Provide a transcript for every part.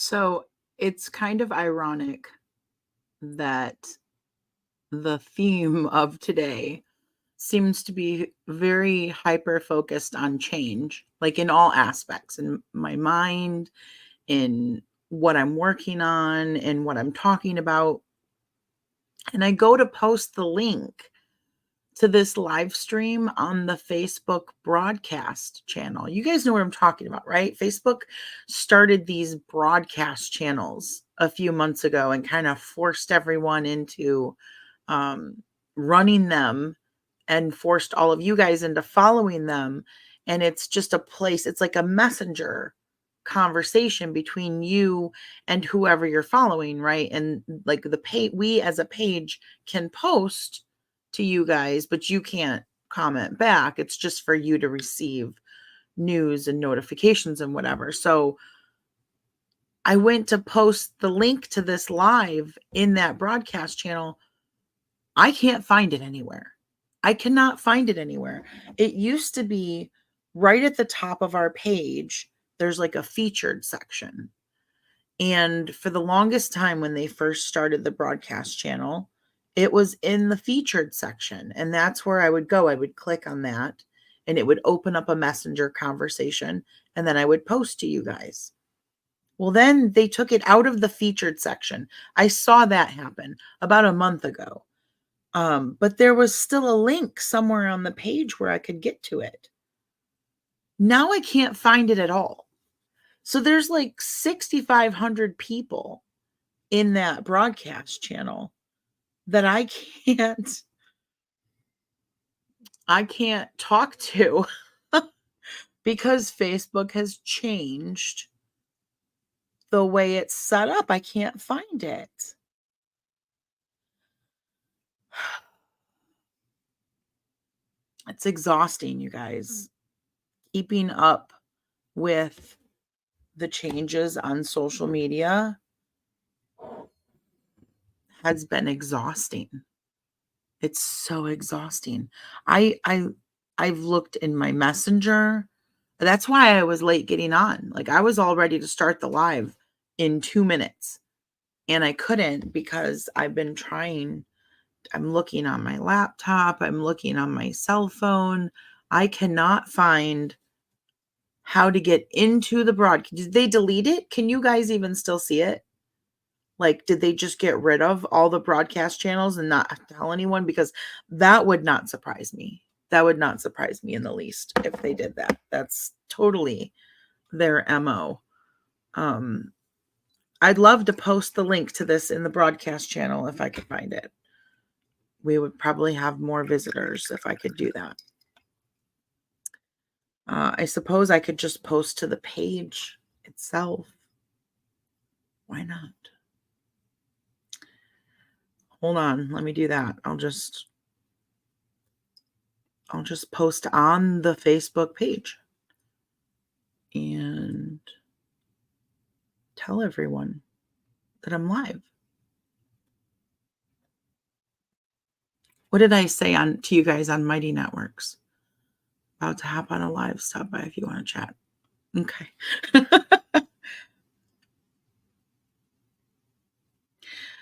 So it's kind of ironic that the theme of today seems to be very hyper focused on change, like in all aspects, in my mind, in what I'm working on, in what I'm talking about. And I go to post the link to this live stream on the Facebook broadcast channel. You guys know what I'm talking about, right? Facebook started these broadcast channels a few months ago and kind of forced everyone into running them and forced all of you guys into following them. And it's just a place, it's like a messenger conversation between you and whoever you're following, right? And like we as a page can post to you guys, but you can't comment back. It's just for you to receive news and notifications and whatever. So I went to post the link to this live in that broadcast channel. I can't find it anywhere. I cannot find it anywhere. It used to be right at the top of our page. There's like a featured section. And for the longest time, when they first started the broadcast channel, it was in the featured section. And that's where I would go. I would click on that and it would open up a messenger conversation. And then I would post to you guys. Well, then they took it out of the featured section. I saw that happen about a month ago. But there was still a link somewhere on the page where I could get to it. Now I can't find it at all. So there's like 6,500 people in that broadcast channel that I can't talk to because Facebook has changed the way it's set up. I can't find it. It's exhausting, you guys. Keeping up with the changes on social media has been exhausting. It's so exhausting. I've looked in my messenger. That's why I was late getting on. Like I was all ready to start the live in 2 minutes and I couldn't because I've been trying. I'm looking on my laptop. I'm looking on my cell phone. I cannot find how to get into the broadcast. Did they delete it? Can you guys even still see it? Like, did they just get rid of all the broadcast channels and not tell anyone? Because that would not surprise me. That would not surprise me in the least if they did that. That's totally their MO. I'd love to post the link to this in the broadcast channel if I could find it. We would probably have more visitors if I could do that. I suppose I could just post to the page itself. Why not? Hold on, let me do that. I'll just post on the Facebook page and tell everyone that I'm live. What did I say to you guys on Mighty Networks? About to hop on a live. Stop by if you want to chat. Okay.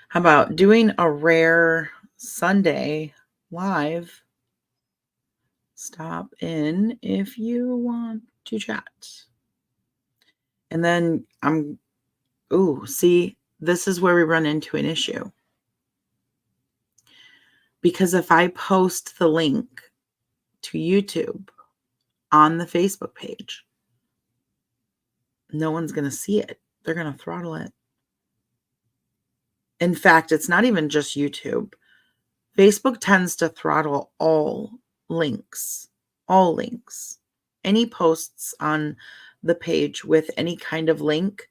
How about doing a rare Sunday live? Stop in if you want to chat. And then see, this is where we run into an issue. Because if I post the link to YouTube on the Facebook page, no one's going to see it. They're going to throttle it. In fact, it's not even just YouTube. Facebook tends to throttle all links. Any posts on the page with any kind of link,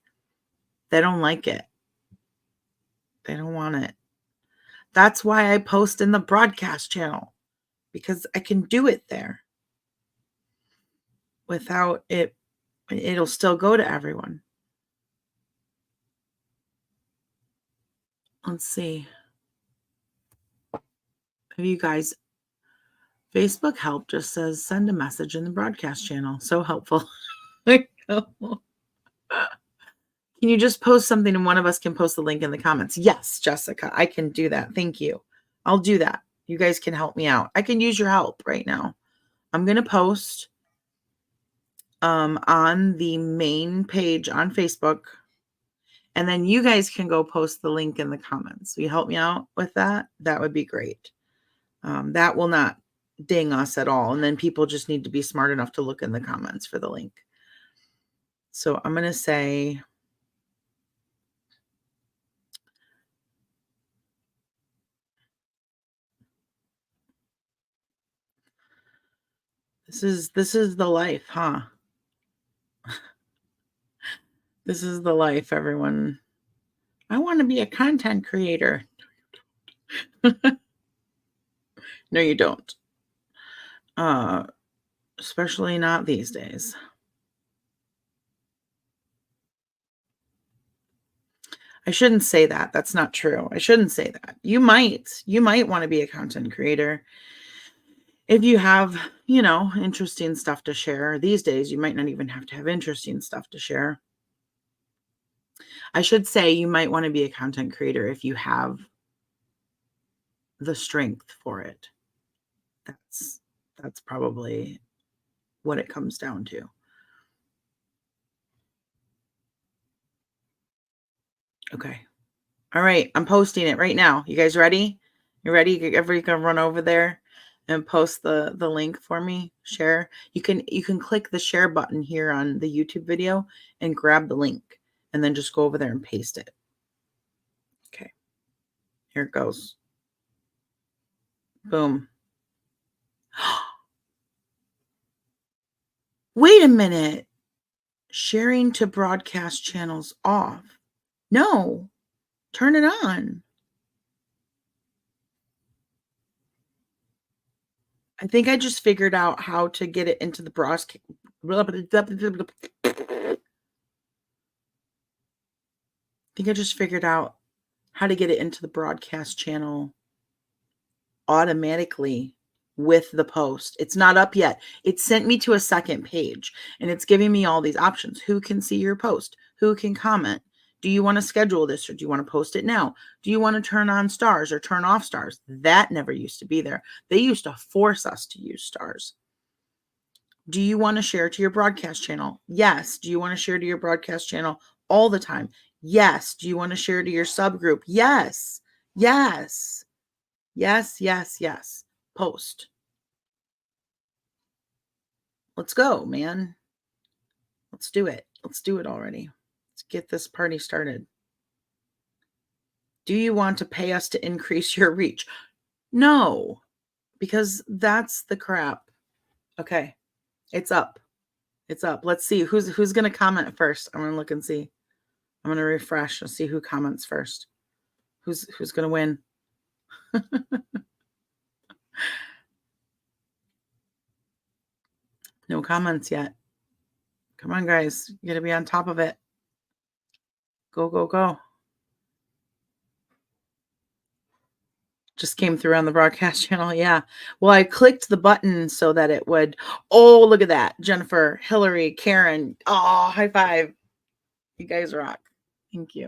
they don't like it. They don't want it. That's why I post in the broadcast channel, because I can do it there without it. It'll still go to everyone. Let's see. Have you guys, Facebook help just says send a message in the broadcast channel. So helpful. Can you just post something and one of us can post the link in the comments? Yes, Jessica, I can do that. Thank you. I'll do that. You guys can help me out. I can use your help right now. I'm going to post on the main page on Facebook, and then you guys can go post the link in the comments. Will you help me out with that? That would be great. That will not ding us at all. And then people just need to be smart enough to look in the comments for the link. So I'm going to say, this is the life, huh? This is the life, everyone. I want to be a content creator. No, you don't. Especially not these days. I shouldn't say that. That's not true. I shouldn't say that. You might want to be a content creator if you have, interesting stuff to share. These days, you might not even have to have interesting stuff to share. I should say you might want to be a content creator if you have the strength for it. That's probably what it comes down to. Okay. All right. I'm posting it right now. You guys ready? You ready? Everybody can run over there and post the link for me. Share. You can click the share button here on the YouTube video and grab the link and then just go over there and paste it. Okay. Here it goes. Boom. Wait a minute. Sharing to broadcast channels off. No. Turn it on. I think I just figured out how to get it into the broadcast. I think I just figured out how to get it into the broadcast channel automatically with the post. It's not up yet. It sent me to a second page and it's giving me all these options. Who can see your post? Who can comment? Do you want to schedule this or do you want to post it now? Do you want to turn on stars or turn off stars? That never used to be there. They used to force us to use stars. Do you want to share to your broadcast channel? Yes. Do you want to share to your broadcast channel all the time? Yes. Do you want to share to your subgroup? Yes. Yes. Yes, yes, yes. Post. Let's go, man. Let's do it. Let's do it already. Let's get this party started. Do you want to pay us to increase your reach? No, because that's the crap. Okay. It's up. It's up. Let's see who's going to comment first. I'm going to look and see. I'm going to refresh and see who comments first. Who's going to win? No comments yet. Come on, guys. You got to be on top of it. Go, go, go. Just came through on the broadcast channel. Yeah. Well, I clicked the button so that it would. Oh, look at that. Jennifer, Hillary, Karen. Oh, high five. You guys rock. Thank you.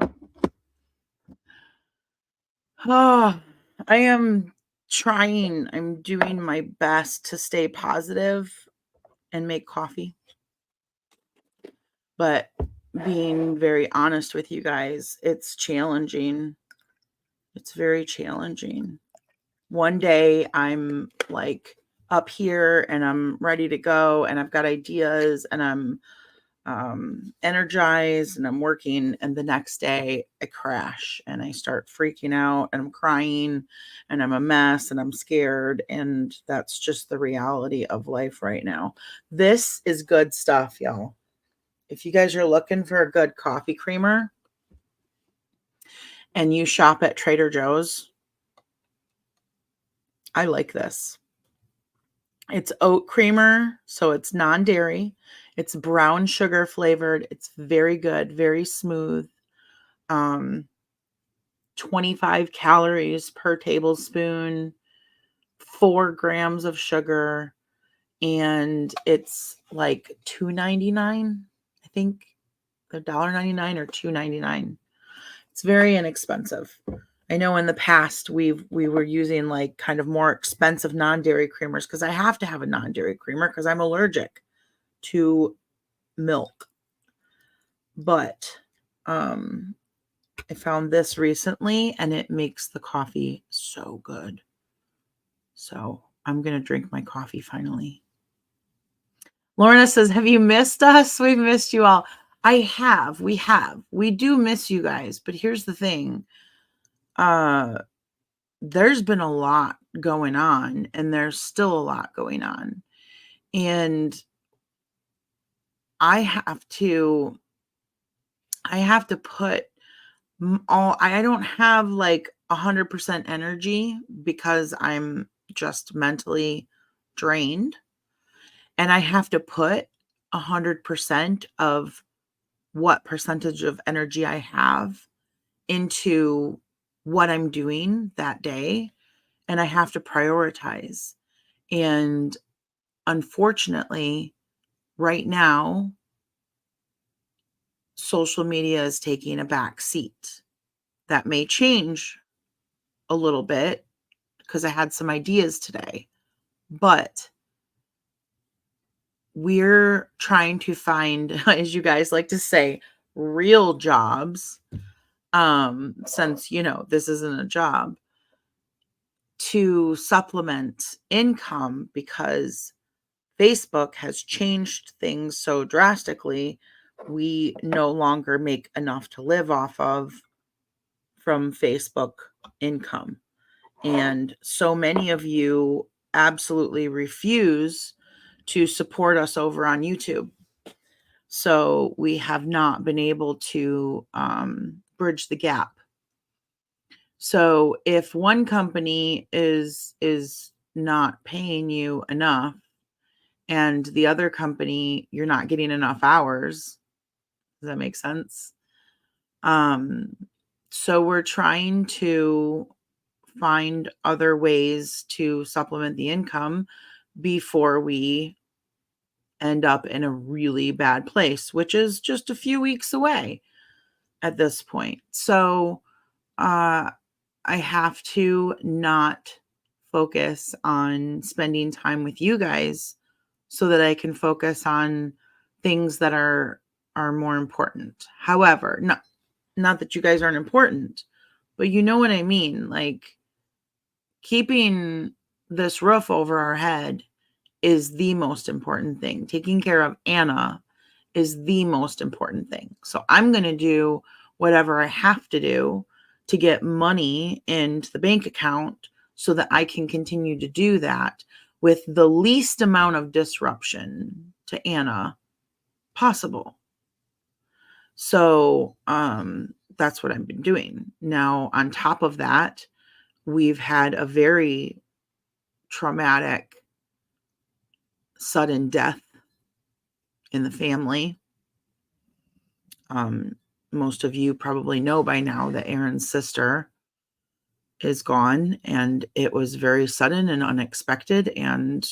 Oh, I am trying. I'm doing my best to stay positive and make coffee. But being very honest with you guys, it's challenging. It's very challenging. One day I'm like up here and I'm ready to go and I've got ideas and I'm energized and I'm working, and the next day I crash and I start freaking out and I'm crying and I'm a mess and I'm scared, and that's just the reality of life right now. This is good stuff, y'all. If you guys are looking for a good coffee creamer and you shop at Trader Joe's, I like this. It's oat creamer, so it's non-dairy. It's brown sugar flavored. It's very good, very smooth. 25 calories per tablespoon, 4 grams of sugar, and it's like $2.99, I think. They're $1.99 or $2.99. It's very inexpensive. I know in the past we were using like kind of more expensive non-dairy creamers because I have to have a non-dairy creamer because I'm allergic to milk. But I found this recently and it makes the coffee so good. So I'm going to drink my coffee finally. Lorna says, have you missed us? We've missed you all. I have. We have. We do miss you guys. But here's the thing. There's been a lot going on, and there's still a lot going on. And I have to put I don't have like 100% energy because I'm just mentally drained. And I have to put 100% of what percentage of energy I have into what I'm doing that day. And I have to prioritize. And unfortunately, right now, social media is taking a back seat. That may change a little bit because I had some ideas today, but we're trying to find, as you guys like to say, real jobs, since, this isn't a job, to supplement income because Facebook has changed things so drastically. We no longer make enough to live off of from Facebook income. And so many of you absolutely refuse to support us over on YouTube. So we have not been able to bridge the gap. So if one company is not paying you enough and the other company you're not getting enough hours, does that make sense? So we're trying to find other ways to supplement the income before we end up in a really bad place, which is just a few weeks away at this point. So I have to not focus on spending time with you guys so that I can focus on things that are more important. However, not that you guys aren't important, but you know what I mean? Like, keeping this roof over our head is the most important thing. Taking care of Anna is the most important thing. So I'm going to do whatever I have to do to get money into the bank account so that I can continue to do that with the least amount of disruption to Anna possible. So that's what I've been doing. Now, on top of that, we've had a very traumatic sudden death in the family. Most of you probably know by now that Aaron's sister is gone, and it was very sudden and unexpected and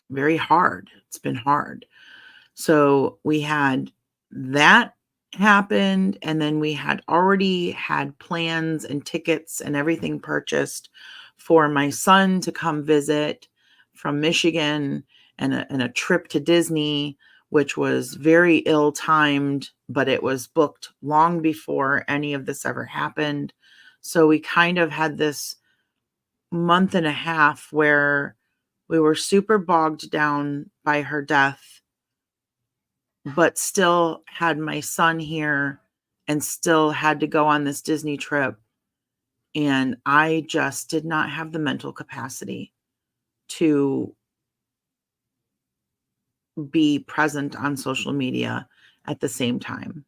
very hard. It's been hard. So we had that happened, and then we had already had plans and tickets and everything purchased for my son to come visit from Michigan, and a trip to Disney, which was very ill-timed, but it was booked long before any of this ever happened. So we kind of had this month and a half where we were super bogged down by her death, but still had my son here and still had to go on this Disney trip. And I just did not have the mental capacity to be present on social media at the same time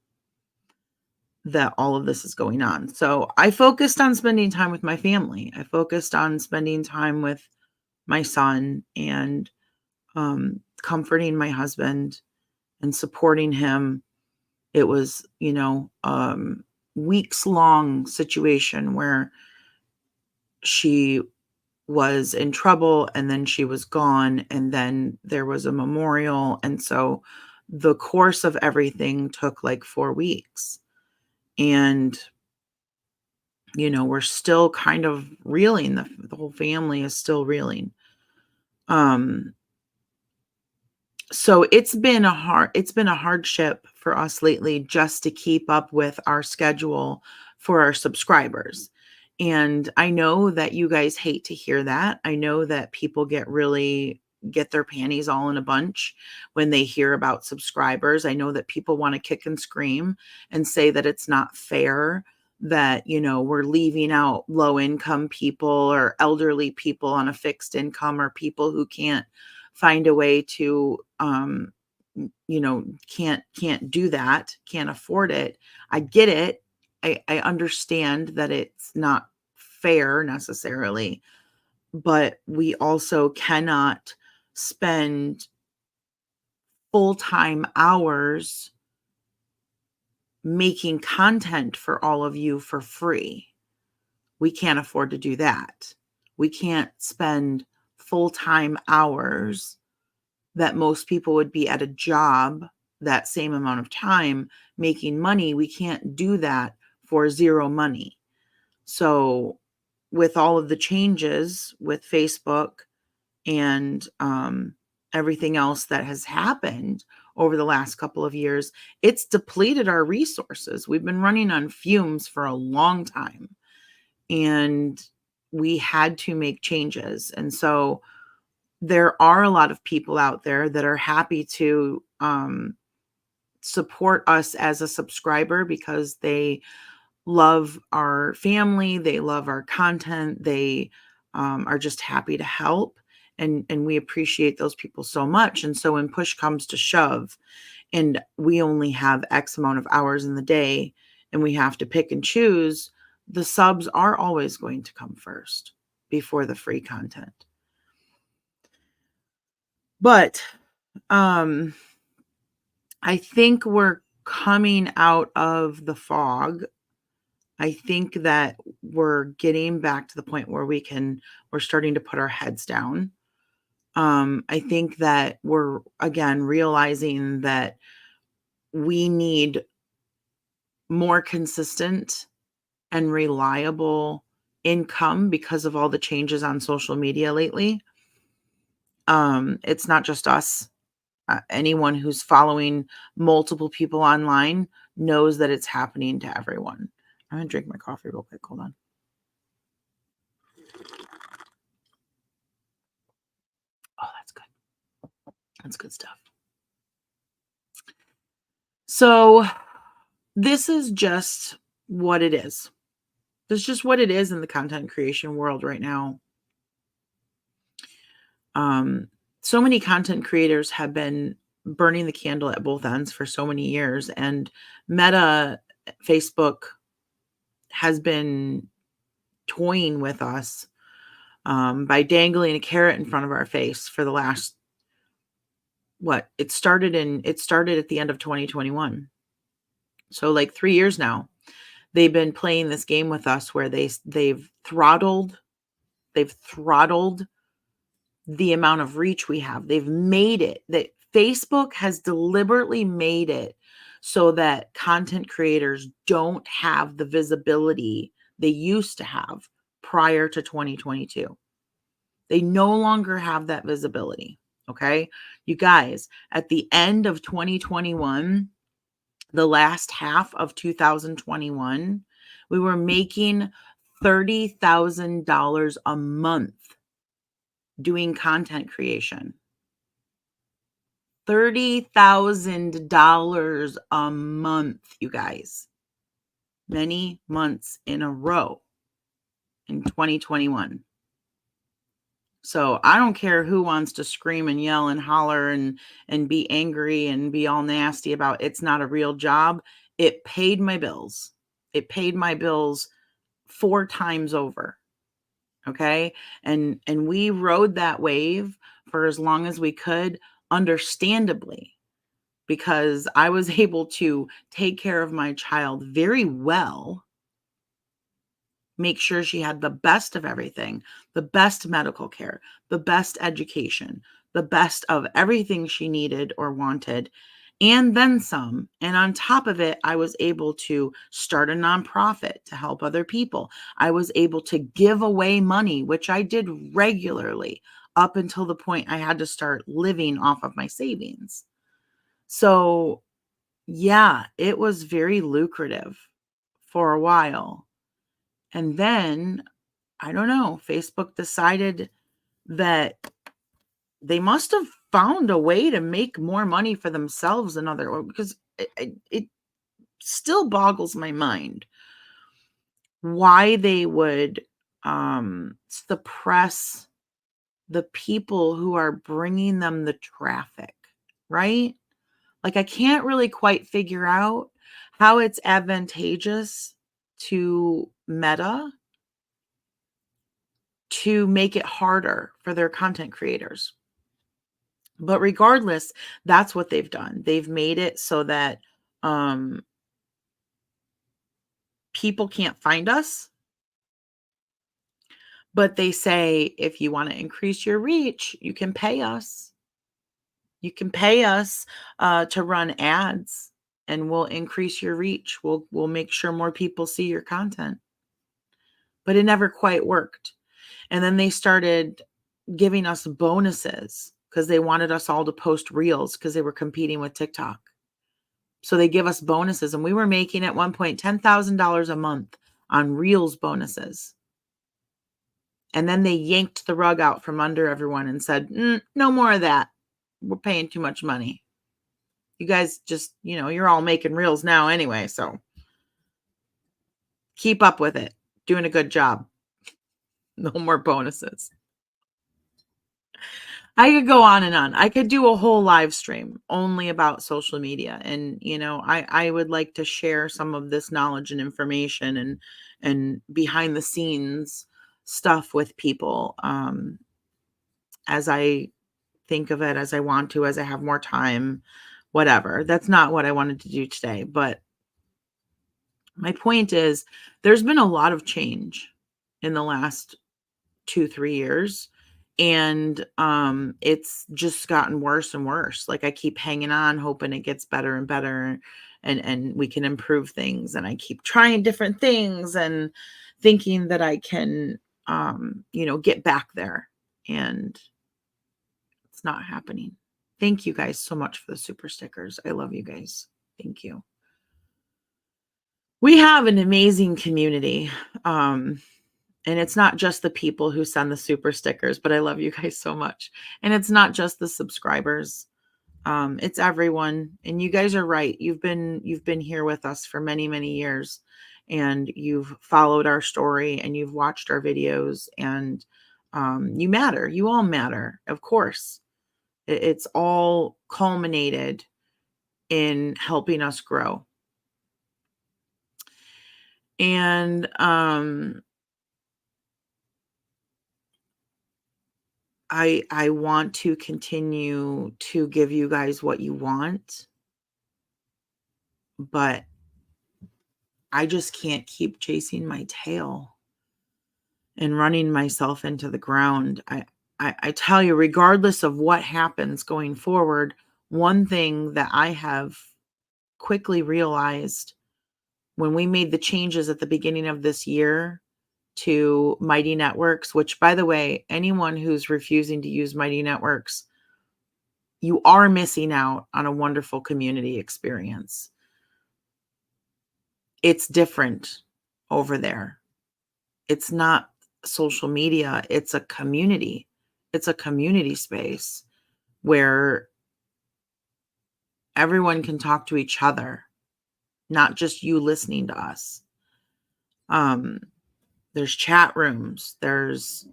that all of this is going on. So I focused on spending time with my family. I focused on spending time with my son and comforting my husband and supporting him. It was, weeks long situation where she was in trouble and then she was gone, and then there was a memorial. And so the course of everything took like 4 weeks. And, we're still kind of reeling. The whole family is still reeling. Um, so it's been a hardship for us lately just to keep up with our schedule for our subscribers. And I know that you guys hate to hear that. I know that people get their panties all in a bunch when they hear about subscribers. I know that people want to kick and scream and say that it's not fair that, we're leaving out low income people or elderly people on a fixed income, or people who can't find a way to can't do that, can't afford it. I get it. I understand that it's not fair necessarily, but we also cannot spend full-time hours making content for all of you for free. We can't afford to do that. We can't spend full-time hours that most people would be at a job that same amount of time making money. We can't do that for zero money. So with all of the changes with Facebook and everything else that has happened over the last couple of years, it's depleted our resources. We've been running on fumes for a long time, and we had to make changes. And so there are a lot of people out there that are happy to support us as a subscriber because they love our family, they love our content, they are just happy to help. And we appreciate those people so much. And so when push comes to shove and we only have X amount of hours in the day and we have to pick and choose, the subs are always going to come first before the free content. But I think we're coming out of the fog. I think that we're getting back to the point where we're starting to put our heads down. I think that we're again realizing that we need more consistent and reliable income because of all the changes on social media lately. It's not just us. Anyone who's following multiple people online knows that it's happening to everyone. I'm going to drink my coffee real quick. Hold on. Oh, that's good. That's good stuff. So this is just what it is. This is just what it is in the content creation world right now. So many content creators have been burning the candle at both ends for so many years, and Meta, Facebook, has been toying with us by dangling a carrot in front of our face for the last it started at the end of 2021. So like 3 years now. They've been playing this game with us where they've throttled the amount of reach we have. They've made it that Facebook has deliberately made it so that content creators don't have the visibility they used to have prior to 2022. They no longer have that visibility. Okay. You guys, at the end of 2021, the last half of 2021, we were making $30,000 a month doing content creation. $30,000 a month, you guys. Many months in a row in 2021. So I don't care who wants to scream and yell and holler and be angry and be all nasty about it's not a real job. It paid my bills. It paid my bills 4 times over. Okay. And we rode that wave for as long as we could, understandably, because I was able to take care of my child very well, make sure she had the best of everything, the best medical care, the best education, the best of everything she needed or wanted. and then some. And on top of it, I was able to start a nonprofit to help other people. I was able to give away money, which I did regularly up until the point I had to start living off of my savings. So, yeah, it was very lucrative for a while. And then, I don't know, Facebook decided that they must have found a way to make more money for themselves than because it still boggles my mind why they would suppress the people who are bringing them the traffic, right? Like, I can't really quite figure out how it's advantageous to Meta to make it harder for their content creators. But regardless, that's what they've done. They've made it so that people can't find us. But they say, if you want to increase your reach, you can pay us. You can pay us to run ads, and we'll increase your reach. We'll make sure more people see your content. But it never quite worked. And then they started giving us bonuses because they wanted us all to post reels because they were competing with TikTok. So they give us bonuses, and we were making at one point $10,000 a month on reels bonuses. And then they yanked the rug out from under everyone and said, no more of that. We're paying too much money. You guys just, you're all making reels now anyway. So keep up with it. Doing a good job. No more bonuses. I could go on and on. I could do a whole live stream only about social media. And, I would like to share some of this knowledge and information and behind the scenes stuff with people as I think of it, as I want to, as I have more time, whatever. That's not what I wanted to do today. But my point is, there's been a lot of change in the last 2-3 years. And it's just gotten worse and worse. Like, I keep hanging on, hoping it gets better and better, and we can improve things. And I keep trying different things and thinking that I can, get back there. And it's not happening. Thank you guys so much for the super stickers. I love you guys. Thank you. We have an amazing community. And it's not just the people who send the super stickers, but I love you guys so much. And it's not just the subscribers. It's everyone. And you guys are right. You've been here with us for many, many years, and you've followed our story, and you've watched our videos, and you matter. You all matter, of course. It's all culminated in helping us grow. And I want to continue to give you guys what you want, but I just can't keep chasing my tail and running myself into the ground. I tell you, regardless of what happens going forward, one thing that I have quickly realized when we made the changes at the beginning of this year to Mighty Networks, which, by the way, anyone who's refusing to use Mighty Networks, you are missing out on a wonderful community experience. It's different over there. It's not social media. It's a community. It's a community space where everyone can talk to each other, not just you listening to us. There's chat rooms. There's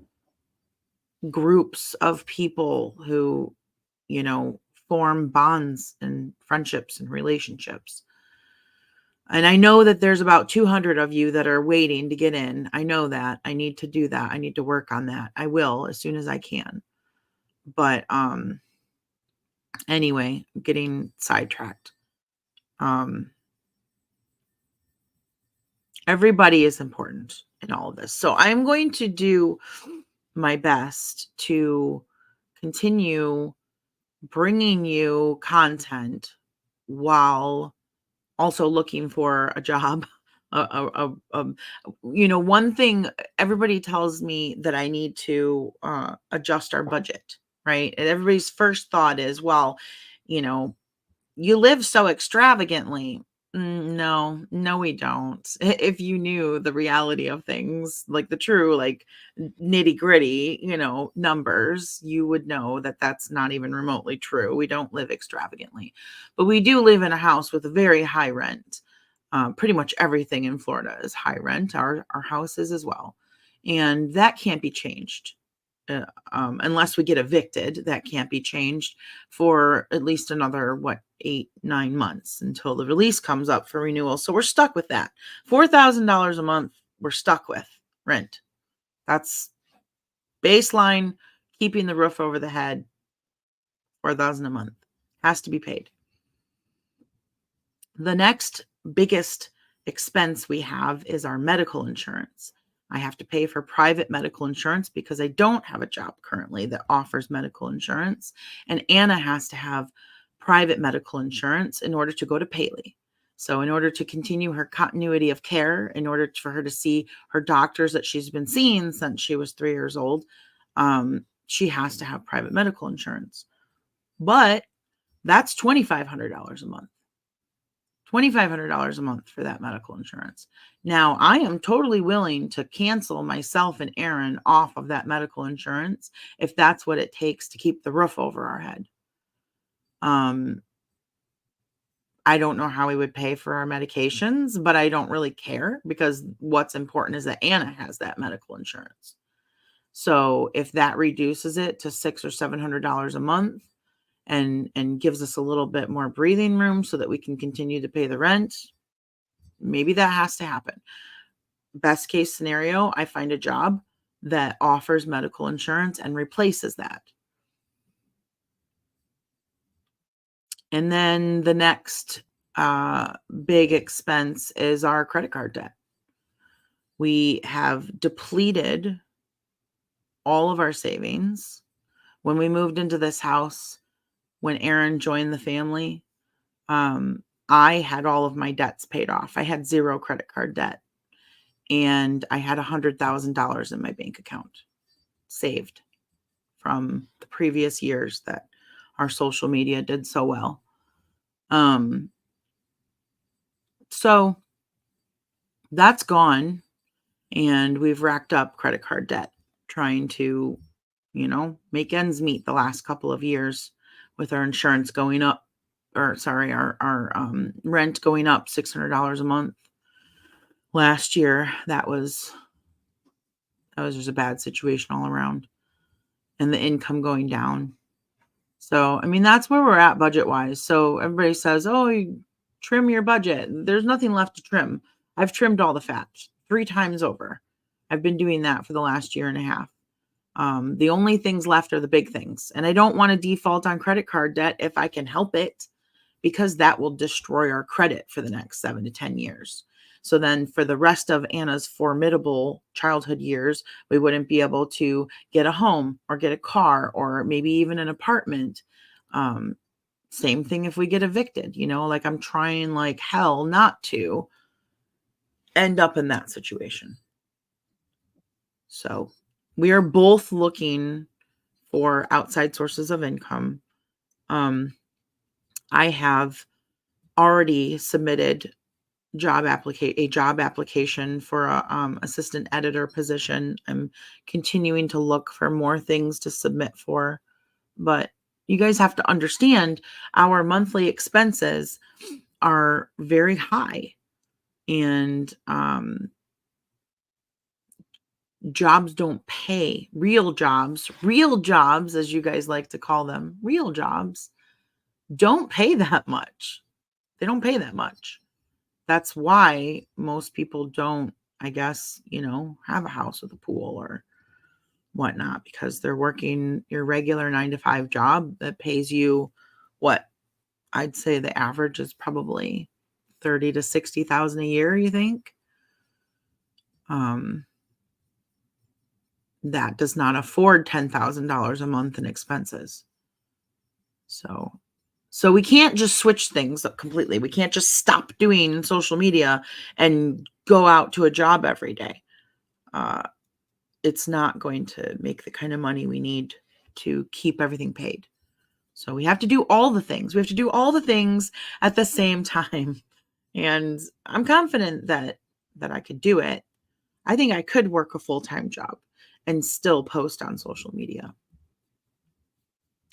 groups of people who, form bonds and friendships and relationships. And I know that there's about 200 of you that are waiting to get in. I know that. I need to do that. I need to work on that. I will as soon as I can. But anyway, I'm getting sidetracked. Everybody is important in all of this. So I'm going to do my best to continue bringing you content while also looking for a job. One thing everybody tells me that I need to adjust our budget, right? And everybody's first thought is, well, you know, you live so extravagantly. No, we don't. If you knew the reality of things, like the true, like nitty gritty, numbers, you would know that that's not even remotely true. We don't live extravagantly, but we do live in a house with a very high rent. Pretty much everything in Florida is high rent. Our houses as well, and that can't be changed unless we get evicted. That can't be changed for at least another 8-9 months until the release comes up for renewal. So we're stuck with that $4,000 a month. We're stuck with rent. That's baseline. Keeping the roof over the head. $4,000 a month has to be paid. The next biggest expense we have is our medical insurance. I have to pay for private medical insurance because I don't have a job currently that offers medical insurance. And Anna has to have private medical insurance in order to go to Paley. So in order to continue her continuity of care, in order for her to see her doctors that she's been seeing since she was 3 years old, she has to have private medical insurance. But that's $2,500 a month. $2,500 a month for that medical insurance. Now, I am totally willing to cancel myself and Aaron off of that medical insurance if that's what it takes to keep the roof over our head. I don't know how we would pay for our medications, but I don't really care because what's important is that Anna has that medical insurance. So if that reduces it to $600 or $700 a month, and gives us a little bit more breathing room so that we can continue to pay the rent, maybe that has to happen. Best case scenario, I find a job that offers medical insurance and replaces that. And then the next big expense is our credit card debt. We have depleted all of our savings. When we moved into this house, when Aaron joined the family, I had all of my debts paid off. I had 0 credit card debt, and I had $100,000 in my bank account saved from the previous years that our social media did so well. So that's gone, and we've racked up credit card debt trying to, make ends meet the last couple of years with our insurance going up, our rent going up $600 a month. Last year, that was just a bad situation all around, and the income going down. So, I mean, that's where we're at budget-wise. So everybody says, oh, you trim your budget. There's nothing left to trim. I've trimmed all the fat 3 times over. I've been doing that for the last year and a half. The only things left are the big things. And I don't want to default on credit card debt if I can help it, because that will destroy our credit for the next 7 to 10 years. So then for the rest of Anna's formidable childhood years, we wouldn't be able to get a home or get a car or maybe even an apartment. Same thing if we get evicted, like I'm trying like hell not to end up in that situation. So we are both looking for outside sources of income. I have already submitted a job application for a assistant editor position. I'm continuing to look for more things to submit for, but you guys have to understand our monthly expenses are very high, and jobs don't pay. Real jobs, as you guys like to call them, real jobs don't pay that much. They don't pay that much. That's why most people don't, I guess, have a house with a pool or whatnot, because they're working your regular 9-to-5 job that pays you what I'd say the average is probably 30 to 60,000 a year, you think? That does not afford $10,000 a month in expenses. So So we can't just switch things up completely. We can't just stop doing social media and go out to a job every day. It's not going to make the kind of money we need to keep everything paid. So we have to do all the things. We have to do all the things at the same time. And I'm confident that I could do it. I think I could work a full-time job and still post on social media.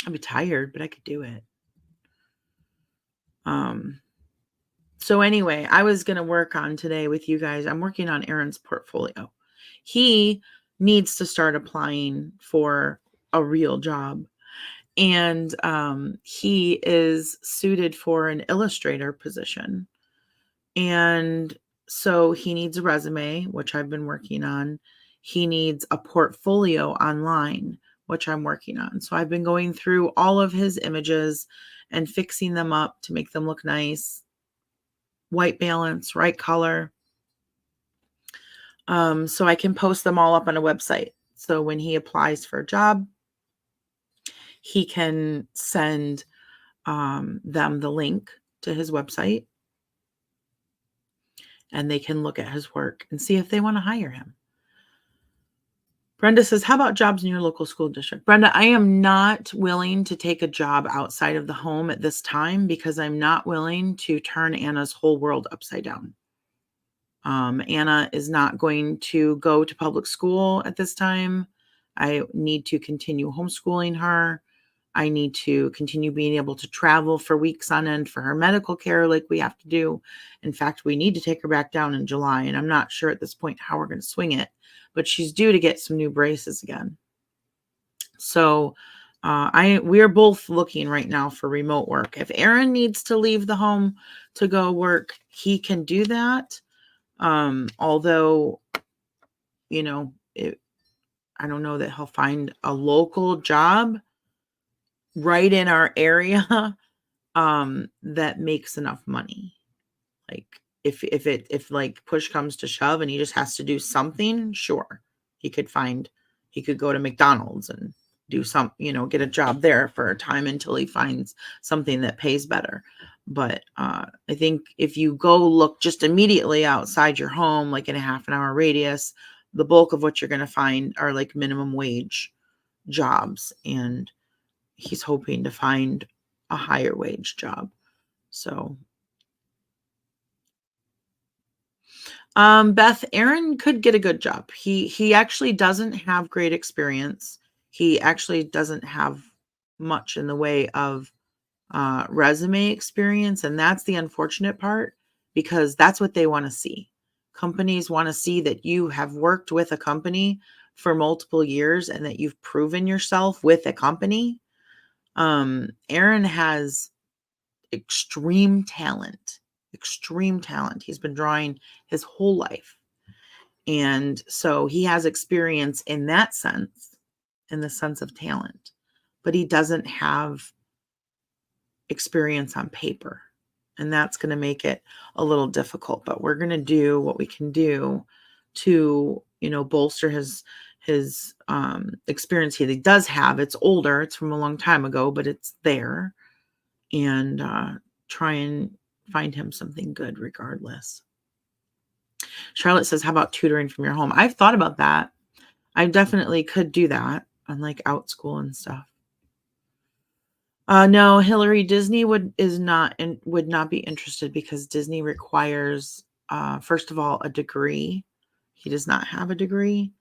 I'd be tired, but I could do it. So anyway, I was going to work on today with you guys. I'm working on Aaron's portfolio. He needs to start applying for a real job. And he is suited for an illustrator position. And so he needs a resume, which I've been working on. He needs a portfolio online, which I'm working on. So I've been going through all of his images and fixing them up to make them look nice. White balance, right color. So I can post them all up on a website. So when he applies for a job, he can send them the link to his website, and they can look at his work and see if they want to hire him. Brenda says, how about jobs in your local school district? Brenda, I am not willing to take a job outside of the home at this time because I'm not willing to turn Anna's whole world upside down. Anna is not going to go to public school at this time. I need to continue homeschooling her. I need to continue being able to travel for weeks on end for her medical care like we have to do. In fact, we need to take her back down in July, and I'm not sure at this point how we're going to swing it, but she's due to get some new braces again. So we are both looking right now for remote work. If Aaron needs to leave the home to go work, he can do that. Although, I don't know that he'll find a local job right in our area that makes enough money. Like if like push comes to shove and he just has to do something, sure, he could go to McDonald's and do some, get a job there for a time until he finds something that pays better. But I think if you go look just immediately outside your home, like in a half an hour radius, the bulk of what you're going to find are like minimum wage jobs. And he's hoping to find a higher wage job. So, Beth, Aaron could get a good job. He actually doesn't have great experience. He actually doesn't have much in the way of resume experience. And that's the unfortunate part, because that's what they want to see. Companies want to see that you have worked with a company for multiple years and that you've proven yourself with a company. Aaron has extreme talent. He's been drawing his whole life. And so he has experience in that sense, in the sense of talent, but he doesn't have experience on paper. And that's going to make it a little difficult, but we're going to do what we can do to, bolster his experience he does have. It's older. It's from a long time ago, but it's there. And try and find him something good regardless. Charlotte says, how about tutoring from your home? I've thought about that. I definitely could do that on like Outschool and stuff. No, Hillary, Disney would not be interested because Disney requires, first of all, a degree. He does not have a degree.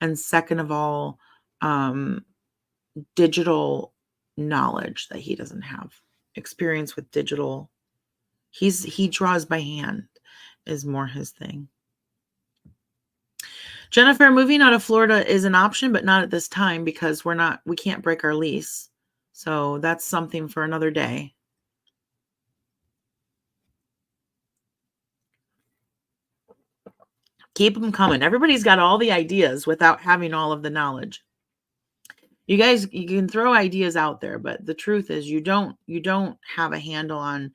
And second of all, digital knowledge that he doesn't have. Experience with digital. He draws by hand is more his thing. Jennifer, moving out of Florida is an option, but not at this time because we can't break our lease. So that's something for another day. Keep them coming. Everybody's got all the ideas without having all of the knowledge. You guys, you can throw ideas out there, but the truth is you don't have a handle on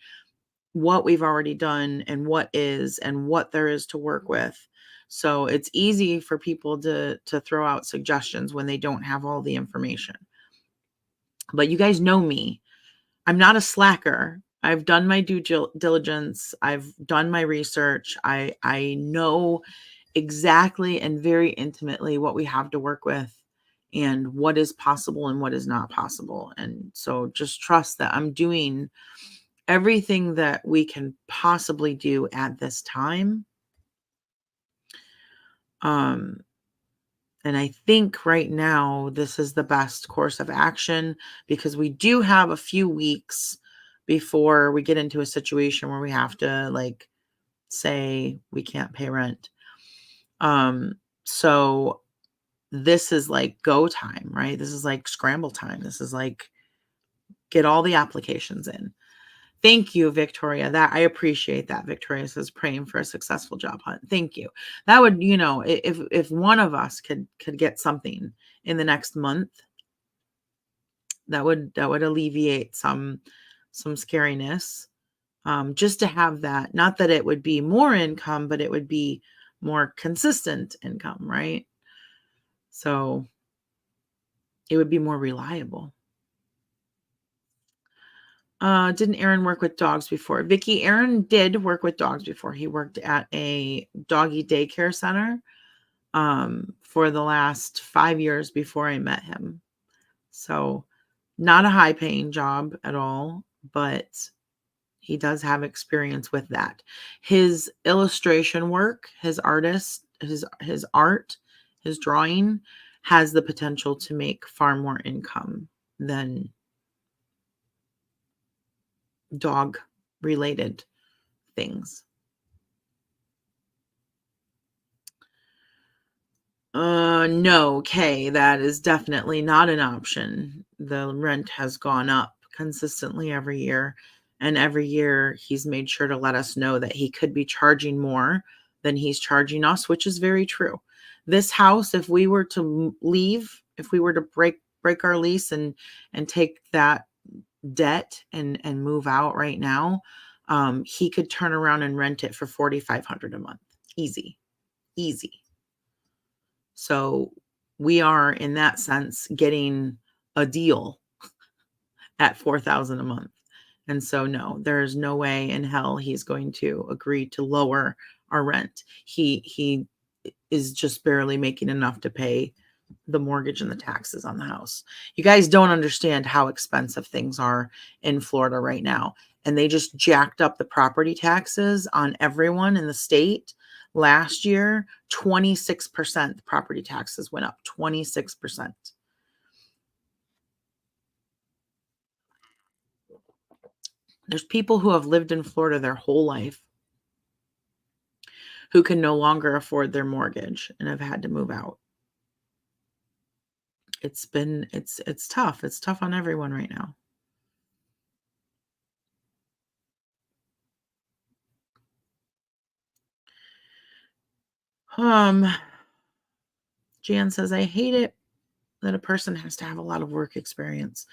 what we've already done and what there is to work with. So it's easy for people to throw out suggestions when they don't have all the information. But you guys know me. I'm not a slacker. I've done my due diligence. I've done my research. I know exactly and very intimately what we have to work with and what is possible and what is not possible. And so just trust that I'm doing everything that we can possibly do at this time. Um, and I think right now this is the best course of action because we do have a few weeks before we get into a situation where we have to like say we can't pay rent. So this is like go time, right? This is like scramble time. This is like get all the applications in. Thank you, Victoria. That I appreciate that. Victoria says praying for a successful job hunt. Thank you. That would, if one of us could get something in the next month, that would alleviate some scariness. Just to have that, not that it would be more income, but it would be more consistent income, right? So it would be more reliable. Didn't Aaron work with dogs before? Vicky, Aaron did work with dogs before. He worked at a doggy daycare center for the last 5 years before I met him. So not a high paying job at all, but he does have experience with that. His illustration work, his artist, his art, his drawing has the potential to make far more income than dog related things. No, Kay, that is definitely not an option. The rent has gone up consistently every year, and every year he's made sure to let us know that he could be charging more than he's charging us, which is very true. This house, if we were to leave, if we were to break our lease and take that debt and move out right now, he could turn around and rent it for $4,500 a month. Easy. Easy. So we are in that sense getting a deal at $4,000 a month. And so no, there's no way in hell he's going to agree to lower our rent. He is just barely making enough to pay the mortgage and the taxes on the house. You guys don't understand how expensive things are in Florida right now. And they just jacked up the property taxes on everyone in the state. Last year, 26% property taxes went up, 26%. There's people who have lived in Florida their whole life who can no longer afford their mortgage and have had to move out. It's tough. It's tough on everyone right now. Jan says, I hate it that a person has to have a lot of work experience.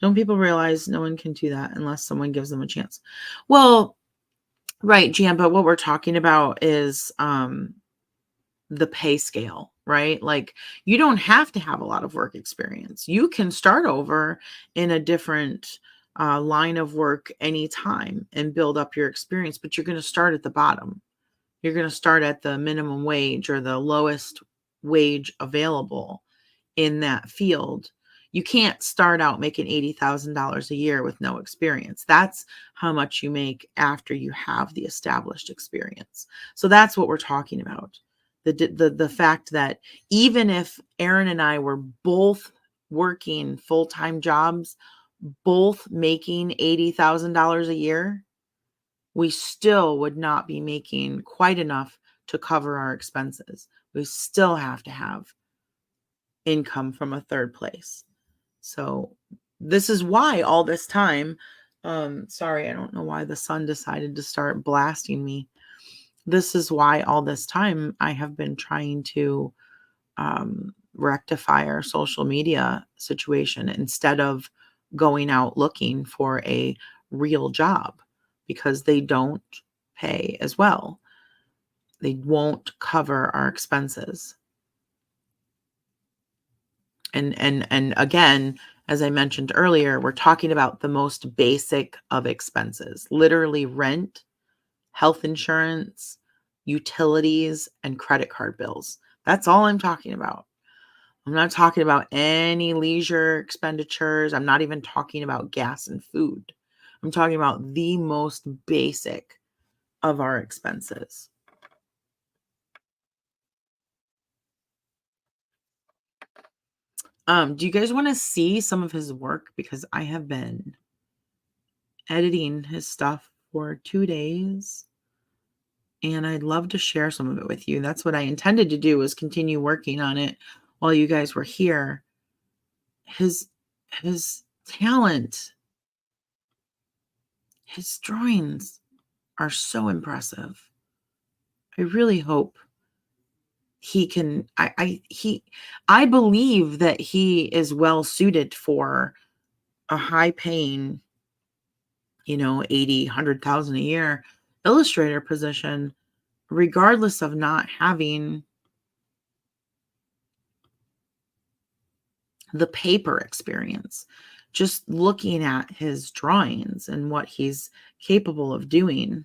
Don't people realize no one can do that unless someone gives them a chance? Well, right, Jan, but what we're talking about is the pay scale, right? Like you don't have to have a lot of work experience. You can start over in a different line of work anytime and build up your experience, but you're going to start at the bottom. You're going to start at the minimum wage or the lowest wage available in that field. You can't start out making $80,000 a year with no experience. That's how much you make after you have the established experience. So that's what we're talking about. The fact that even if Aaron and I were both working full-time jobs, both making $80,000 a year, we still would not be making quite enough to cover our expenses. We still have to have income from a third place. So this is why all this time, sorry, I don't know why the sun decided to start blasting me. This is why all this time I have been trying to rectify our social media situation instead of going out looking for a real job because they don't pay as well. They won't cover our expenses. And again, as I mentioned earlier, we're talking about the most basic of expenses, literally rent, health insurance, utilities, and credit card bills. That's all I'm talking about. I'm not talking about any leisure expenditures. I'm not even talking about gas and food. I'm talking about the most basic of our expenses. Do you guys want to see some of his work? Because I have been editing his stuff for 2 days, and I'd love to share some of it with you. That's what I intended to do, was continue working on it while you guys were here. His talent, his drawings are so impressive. I really hope he can I believe that he is well suited for a high paying, 80, 100,000 a year illustrator position, regardless of not having the paper experience. Just looking at his drawings and what he's capable of doing.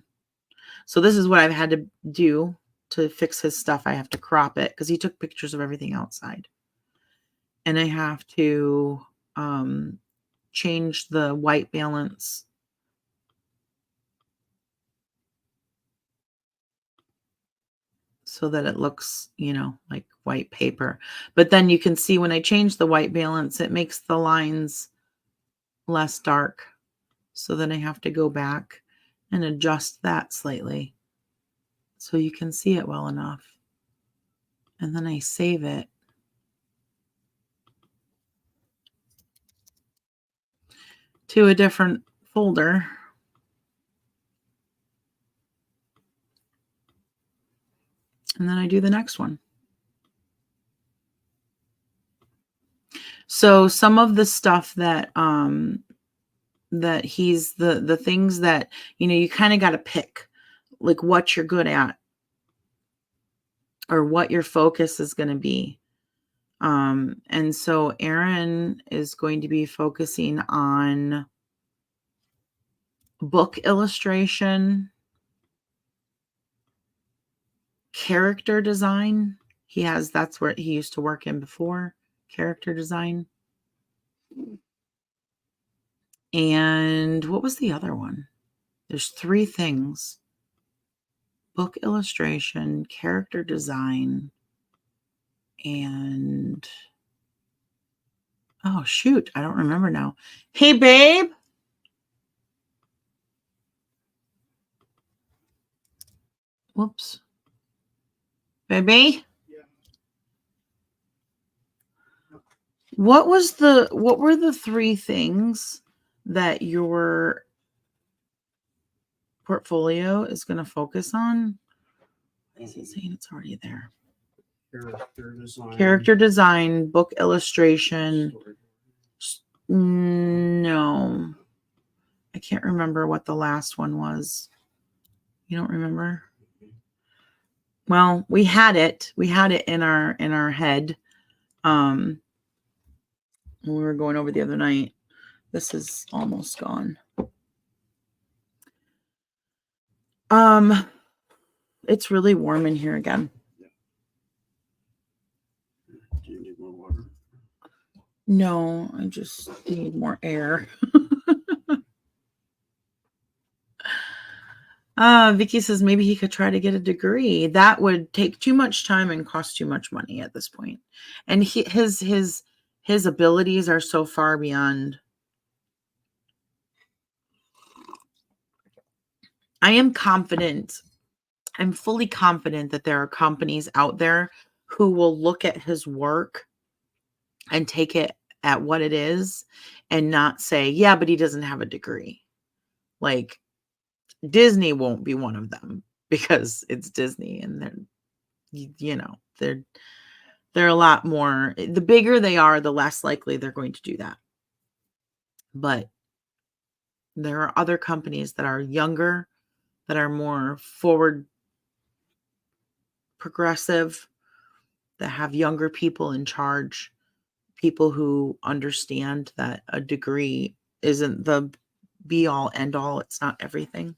So this is what I've had to do to fix his stuff. I have to crop it because he took pictures of everything outside. And I have to change the white balance so that it looks, like white paper. But then you can see when I change the white balance, it makes the lines less dark. So then I have to go back and adjust that slightly so you can see it well enough. And then I save it to a different folder. And then I do the next one. So some of the stuff that that he's the things that, you kind of got to pick like what you're good at or what your focus is going to be. And so Aaron is going to be focusing on book illustration, character design. That's where he used to work in before, character design. And what was the other one? There's 3 things: book illustration, character design, and oh shoot, I don't remember now. Hey babe. Whoops. Baby. What were the 3 things that your portfolio is going to focus on? Why is it saying it's already there? Character design, book illustration. No. I can't remember what the last one was. You don't remember? Well, we had it in our head when we were going over the other night. This is almost gone. It's really warm in here again. Do you need more water? No, I just need more air. Vicky says maybe he could try to get a degree. That would take too much time and cost too much money at this point. And his abilities are so far beyond. I am confident. I'm fully confident that there are companies out there who will look at his work and take it at what it is and not say, yeah, but he doesn't have a degree. Like Disney won't be one of them because it's Disney and they're a lot more, the bigger they are, the less likely they're going to do that. But there are other companies that are younger, that are more forward progressive, that have younger people in charge, people who understand that a degree isn't the be all end all. It's not everything.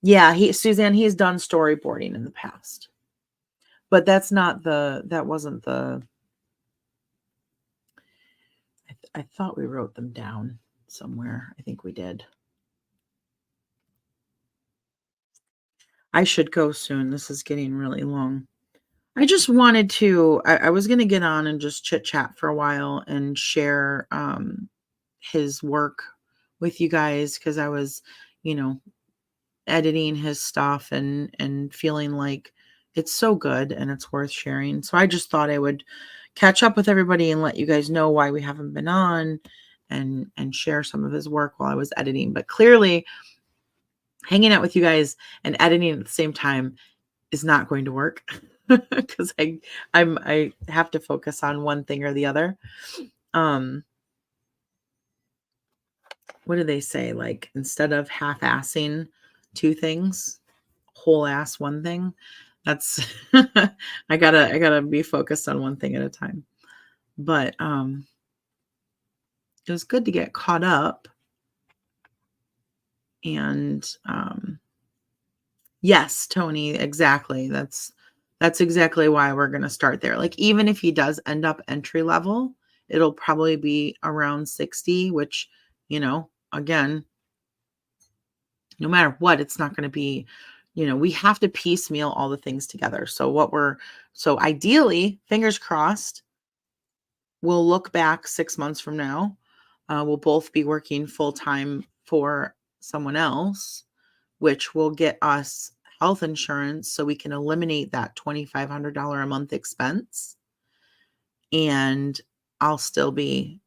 Yeah, Suzanne, he's done storyboarding in the past. But that wasn't the I thought we wrote them down somewhere. I think we did. I should go soon. This is getting really long. I just wanted to I was going to get on and just chit chat for a while and share his work with you guys, because I was, editing his stuff and feeling like it's so good and it's worth sharing. So I just thought I would catch up with everybody and let you guys know why we haven't been on, and share some of his work while I was editing. But clearly hanging out with you guys and editing at the same time is not going to work, because I have to focus on one thing or the other. What do they say? Like, instead of half-assing two things, whole ass one thing. That's I gotta be focused on one thing at a time. But it was good to get caught up. And yes, Tony, exactly. That's exactly why we're gonna start there. Like, even if he does end up entry level, it'll probably be around 60, which, again, no matter what, it's not going to be, we have to piecemeal all the things together. So ideally, fingers crossed, we'll look back 6 months from now. We'll both be working full time for someone else, which will get us health insurance so we can eliminate that $2,500 a month expense. And I'll still be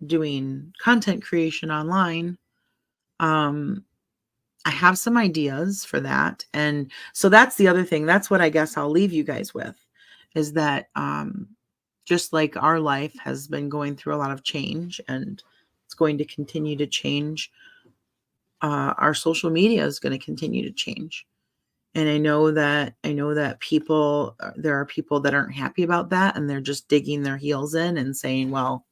doing content creation online. I have some ideas for that. And so that's the other thing. That's what I guess I'll leave you guys with, is that just like our life has been going through a lot of change, and it's going to continue to change, our social media is going to continue to change. And I know that people, there are people that aren't happy about that, and they're just digging their heels in and saying, well,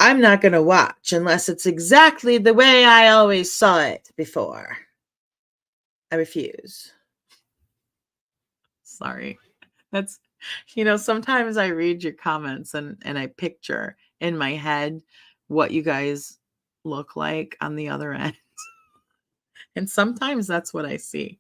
I'm not going to watch unless it's exactly the way I always saw it before. I refuse. Sorry. That's, sometimes I read your comments and I picture in my head what you guys look like on the other end. And sometimes that's what I see.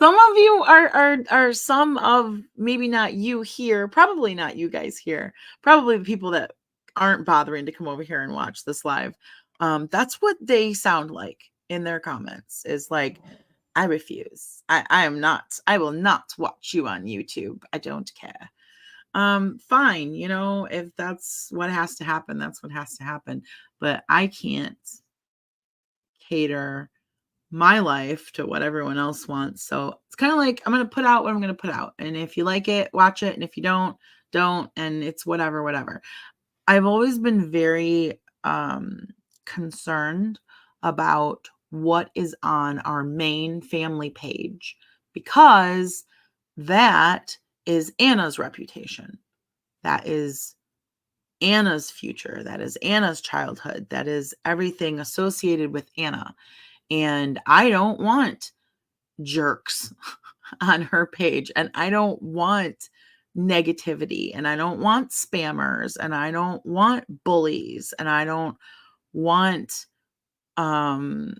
Some of you are some of, maybe not you here, probably not you guys here, probably the people that aren't bothering to come over here and watch this live. That's what they sound like in their comments, is like, I refuse. I will not watch you on YouTube. I don't care. Fine. If that's what has to happen, that's what has to happen. But I can't cater my life to what everyone else wants. So it's kind of like, I'm going to put out what I'm going to put out. And if you like it, watch it. And if you don't. And it's whatever. I've always been very concerned about what is on our main family page, because that is Anna's reputation. That is Anna's future. That is Anna's childhood. That is everything associated with Anna. And I don't want jerks on her page, and I don't want negativity, and I don't want spammers, and I don't want bullies, and I don't want, I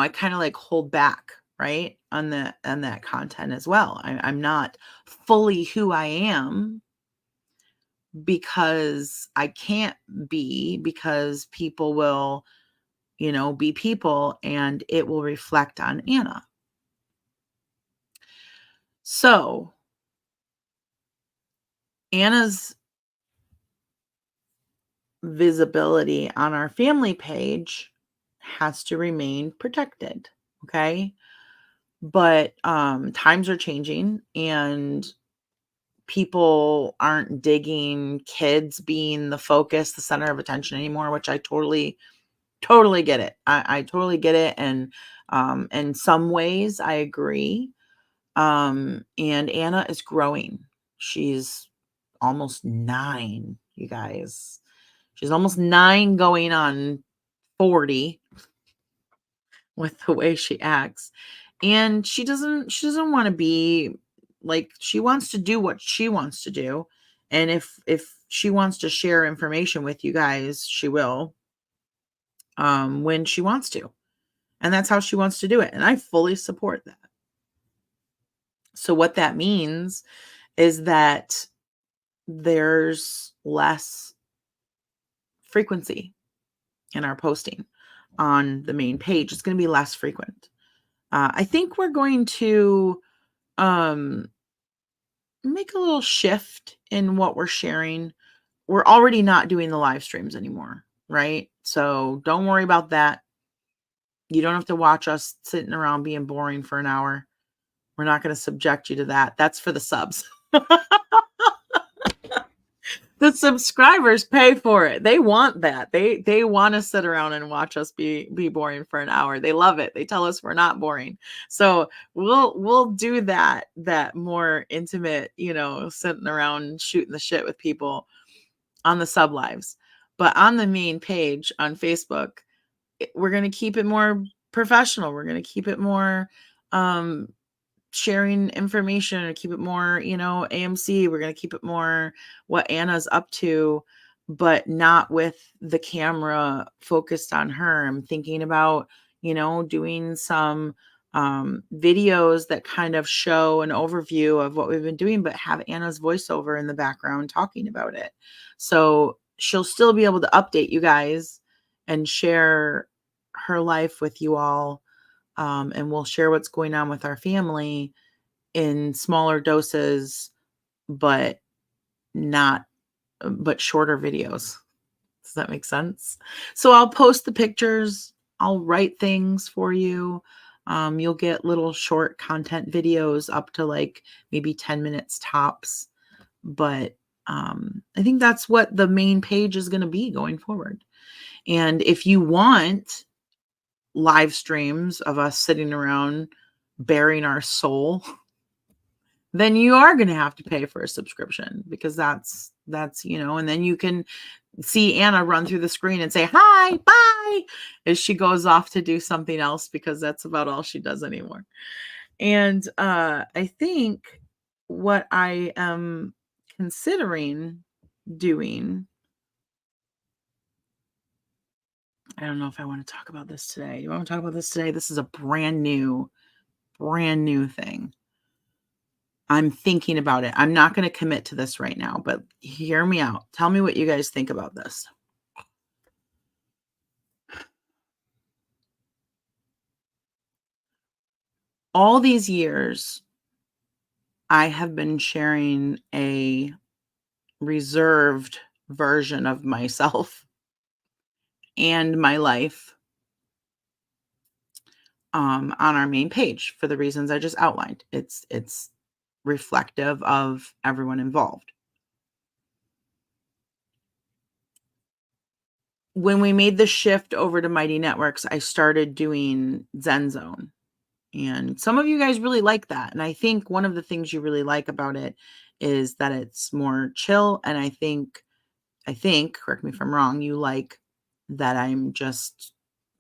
kind of like hold back, right, on that content as well. I'm not fully who I am, because I can't be, because people will, be people, and it will reflect on Anna. So Anna's visibility on our family page has to remain protected. Okay. But times are changing, and people aren't digging kids being the focus, the center of attention anymore, which I totally get it. I totally get it. And in some ways I agree. And Anna is growing. She's almost 9, you guys. She's almost 9 going on 40 with the way she acts. And she doesn't want to be like, she wants to do what she wants to do. And if she wants to share information with you guys, she will, when she wants to. And that's how she wants to do it. And I fully support that. So what that means is that there's less frequency in our posting on the main page. It's going to be less frequent. I think we're going to make a little shift in what we're sharing. We're already not doing the live streams anymore, right? So don't worry about that. You don't have to watch us sitting around being boring for an hour. We're not going to subject you to that. That's for the subs. The subscribers pay for it. They want that. They want to sit around and watch us be boring for an hour. They love it. They tell us we're not boring. So we'll do that more intimate, sitting around shooting the shit with people on the sub lives. But on the main page on Facebook, we're going to keep it more professional. We're going to keep it more sharing information, or keep it more, AMC. We're going to keep it more what Anna's up to, but not with the camera focused on her. I'm thinking about, doing some videos that kind of show an overview of what we've been doing, but have Anna's voiceover in the background talking about it. So she'll still be able to update you guys and share her life with you all. And we'll share what's going on with our family in smaller doses, but shorter videos. Does that make sense? So I'll post the pictures. I'll write things for you. You'll get little short content videos up to like maybe 10 minutes tops. But I think that's what the main page is going to be going forward. And if you want live streams of us sitting around bearing our soul, then you are going to have to pay for a subscription, because that's, and then you can see Anna run through the screen and say, hi, bye, as she goes off to do something else, because that's about all she does anymore. And I think what I am considering doing, I don't know if I want to talk about this today. Do you want to talk about this today? This is a brand new thing. I'm thinking about it. I'm not going to commit to this right now, but hear me out. Tell me what you guys think about this. All these years, I have been sharing a reserved version of myself and my life on our main page for the reasons I just outlined. It's reflective of everyone involved. When we made the shift over to Mighty Networks, I started doing Zen Zone. And some of you guys really like that. And I think one of the things you really like about it is that it's more chill. And I think, correct me if I'm wrong, you like that I'm just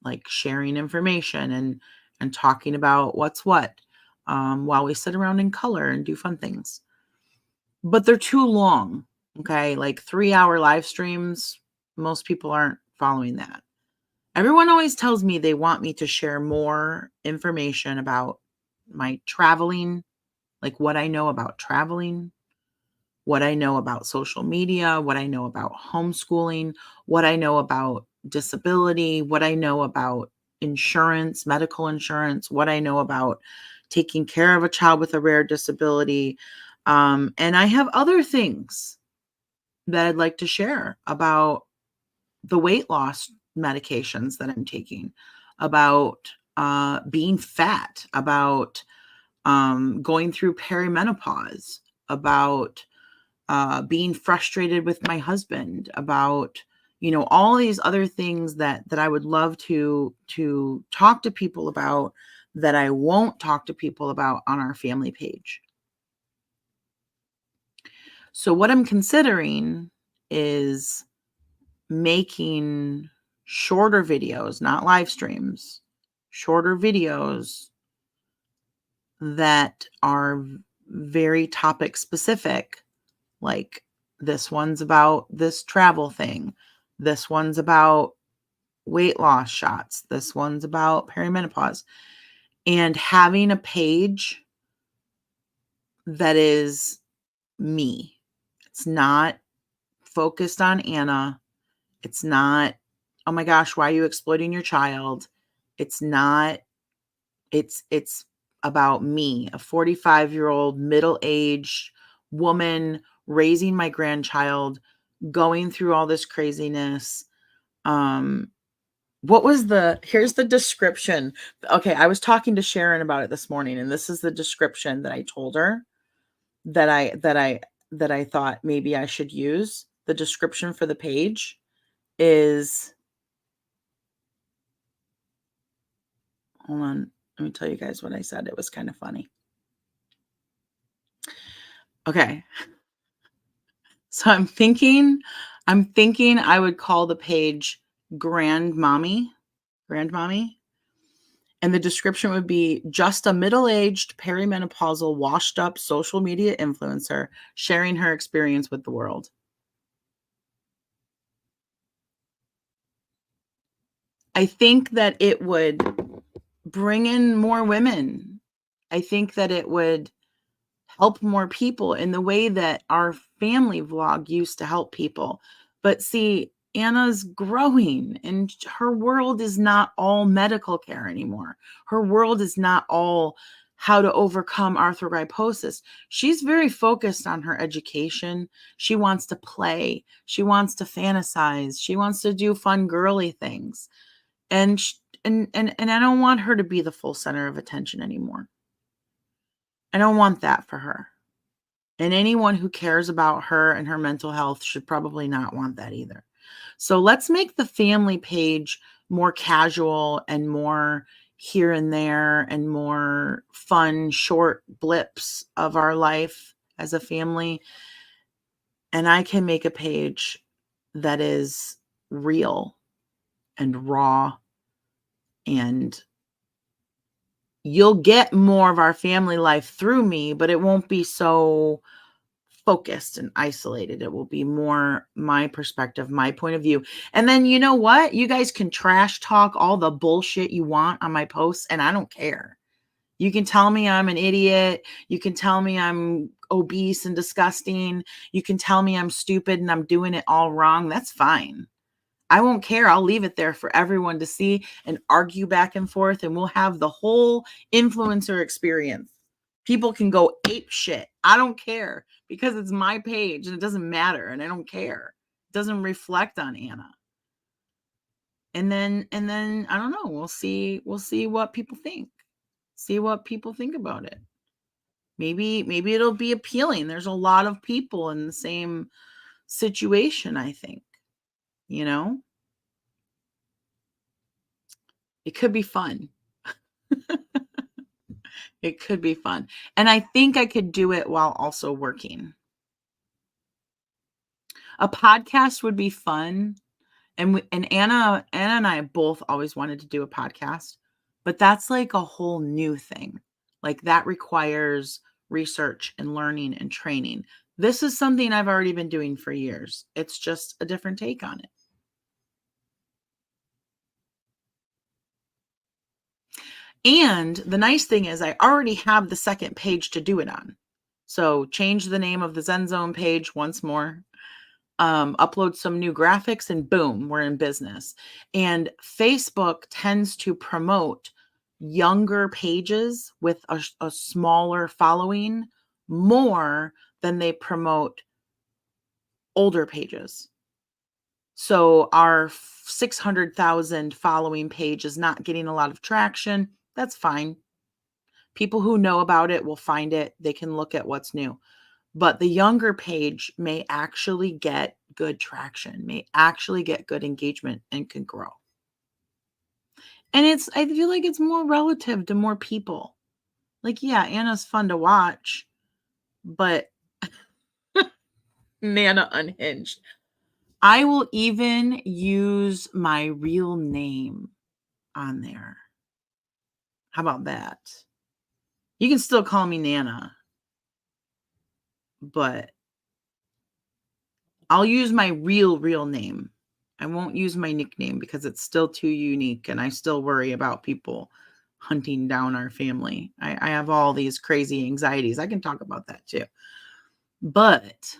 like sharing information and talking about what's what, while we sit around in color and do fun things. But they're too long. Okay. Like 3-hour live streams, most people aren't following that. Everyone always tells me they want me to share more information about my traveling, like what I know about traveling, what I know about social media, what I know about homeschooling, what I know about disability, what I know about insurance, medical insurance, what I know about taking care of a child with a rare disability. And I have other things that I'd like to share about the weight loss medications that I'm taking, about being fat, about going through perimenopause, about being frustrated with my husband, about, all these other things that I would love to talk to people about, that I won't talk to people about on our family page. So what I'm considering is making shorter videos, not live streams, shorter videos that are very topic specific. Like this one's about this travel thing. This one's about weight loss shots. This one's about perimenopause. And having a page that is me. It's not focused on Anna. It's not, oh my gosh, why are you exploiting your child? It's not, it's about me, a 45-year-old middle-aged woman raising my grandchild, going through all this craziness. Here's the description. Okay, I was talking to Sharon about it this morning, and this is the description that I told her that I thought maybe I should use. The description for the page is, hold on, let me tell you guys what I said. It was kind of funny. Okay. So I'm thinking I would call the page Grandmommy. And the description would be just a middle-aged, perimenopausal, washed-up social media influencer sharing her experience with the world. I think that it would bring in more women. I think that it would help more people in the way that our family vlog used to help people. But see, Anna's growing and her world is not all medical care anymore. Her world is not all how to overcome arthrogryposis. She's very focused on her education. She wants to play. She wants to fantasize. She wants to do fun girly things. And I don't want her to be the full center of attention anymore. I don't want that for her. And anyone who cares about her and her mental health should probably not want that either. So let's make the family page more casual and more here and there and more fun, short blips of our life as a family. And I can make a page that is real and raw, and you'll get more of our family life through me, but it won't be so focused and isolated. It will be more my perspective, my point of view. And then you know what? You guys can trash talk all the bullshit you want on my posts, and I don't care. You can tell me I'm an idiot. You can tell me I'm obese and disgusting. You can tell me I'm stupid and I'm doing it all wrong. That's fine. I won't care. I'll leave it there for everyone to see and argue back and forth, and we'll have the whole influencer experience. People can go ape shit. I don't care because it's my page and it doesn't matter, and I don't care. It doesn't reflect on Anna. And then I don't know. We'll see what people think. See what people think about it. Maybe it'll be appealing. There's a lot of people in the same situation, I think. You know? It could be fun. It could be fun. And I think I could do it while also working. A podcast would be fun. And Anna and I both always wanted to do a podcast, but that's like a whole new thing. Like that requires research and learning and training. This is something I've already been doing for years. It's just a different take on it. And the nice thing is I already have the second page to do it on. So change the name of the Zen Zone page once more, upload some new graphics, and boom, we're in business. And Facebook tends to promote younger pages with a smaller following more than they promote older pages. So our 600,000 following page is not getting a lot of traction. That's fine. People who know about it will find it. They can look at what's new. But the younger page may actually get good traction, may actually get good engagement, and can grow. And I feel like it's more relative to more people. Like, yeah, Anna's fun to watch, but Nana Unhinged. I will even use my real name on there. How about that? You can still call me Nana, but I'll use my real name. I won't use my nickname because it's still too unique and I still worry about people hunting down our family. I have all these crazy anxieties. I can talk about that too. But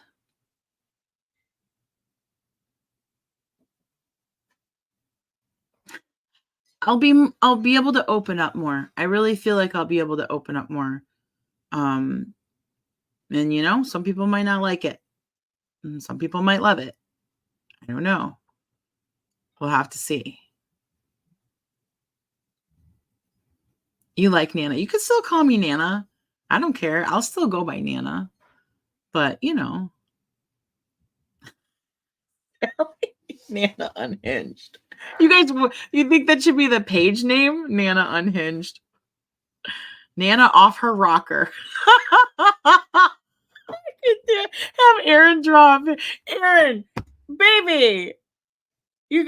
I'll be able to open up more. I really feel like I'll be able to open up more. Um and some people might not like it. And some people might love it. I don't know. We'll have to see. You like Nana. You could still call me Nana. I don't care. I'll still go by Nana. But, Nana Unhinged. You guys, you think that should be the page name? Nana Unhinged. Nana off her rocker. Have Aaron draw. Aaron, baby, you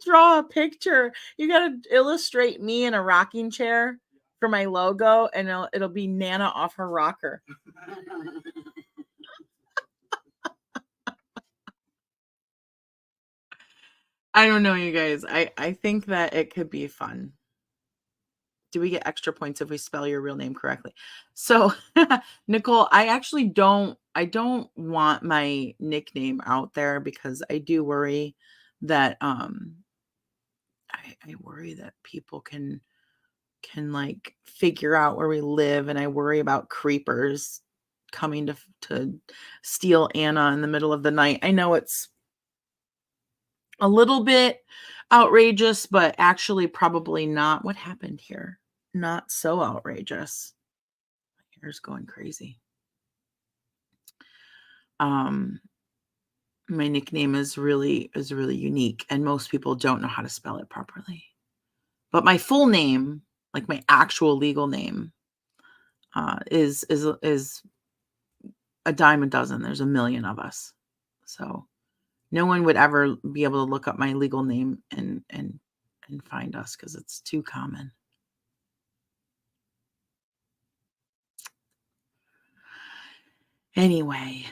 draw a picture. You gotta illustrate me in a rocking chair for my logo, and it'll be Nana off her rocker. I don't know, you guys. I think that it could be fun. Do we get extra points if we spell your real name correctly? So, Nicole, I don't want my nickname out there because I do worry that I worry that people can like figure out where we live, and I worry about creepers coming to steal Anna in the middle of the night. I know it's a little bit outrageous, but actually probably not. What happened here? Not so outrageous. My hair's going crazy. My nickname is really unique, and most people don't know how to spell it properly. But my full name, like my actual legal name, is a dime a dozen. There's a million of us, so no one would ever be able to look up my legal name and find us because it's too common. Anyway,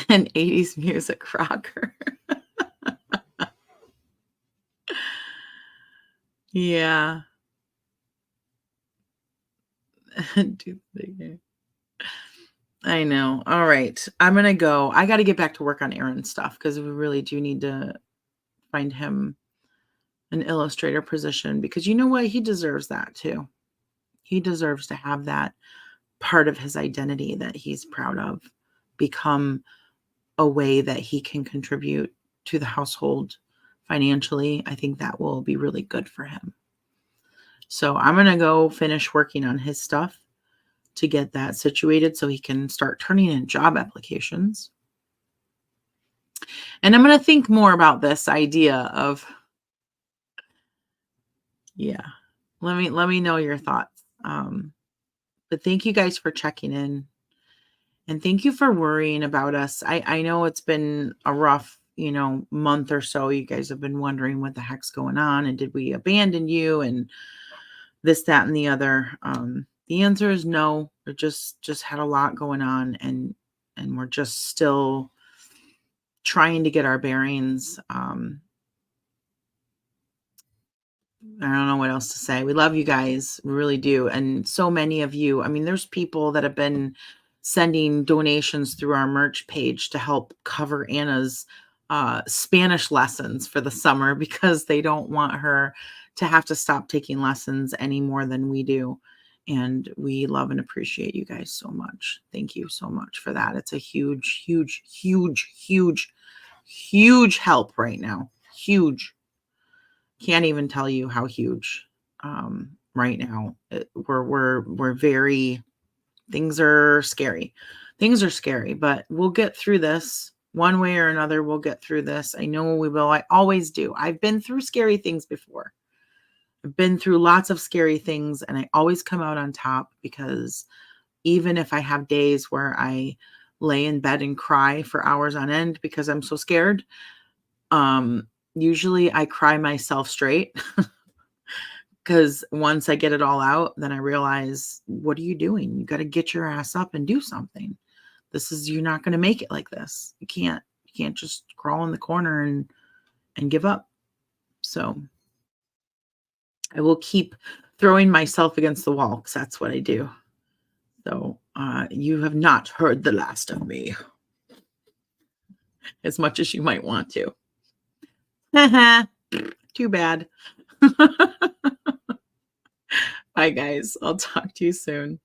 an 80s music rocker. Yeah. I know. All right. I'm going to go. I got to get back to work on Aaron's stuff because we really do need to find him an illustrator position because you know what? He deserves that too. He deserves to have that part of his identity that he's proud of become a way that he can contribute to the household financially. I think that will be really good for him. So I'm going to go finish working on his stuff to get that situated so he can start turning in job applications. And I'm going to think more about this idea of, yeah, let me know your thoughts. But thank you guys for checking in. And thank you for worrying about us. I know it's been a rough, month or so. You guys have been wondering what the heck's going on and did we abandon you and this, that, and the other. The answer is no. We just had a lot going on and we're just still trying to get our bearings. I don't know what else to say. We love you guys. We really do. And so many of you, I mean, there's people that have been sending donations through our merch page to help cover Anna's Spanish lessons for the summer because they don't want her to have to stop taking lessons any more than we do. And we love and appreciate you guys so much. Thank you so much for that. It's a huge, huge, huge, huge, huge help right now. Huge. Can't even tell you how huge right now. We're very, things are scary. Things are scary, but we'll get through this. One way or another, we'll get through this. I know we will. I always do. I've been through scary things before. I've been through lots of scary things, and I always come out on top, because even if I have days where I lay in bed and cry for hours on end because I'm so scared, usually I cry myself straight, because once I get it all out, then I realize, what are you doing? You got to get your ass up and do something. You're not going to make it like this. You can't just crawl in the corner and give up. So I will keep throwing myself against the wall, because that's what I do. So you have not heard the last of me, as much as you might want to. Too bad. Bye, guys. I'll talk to you soon.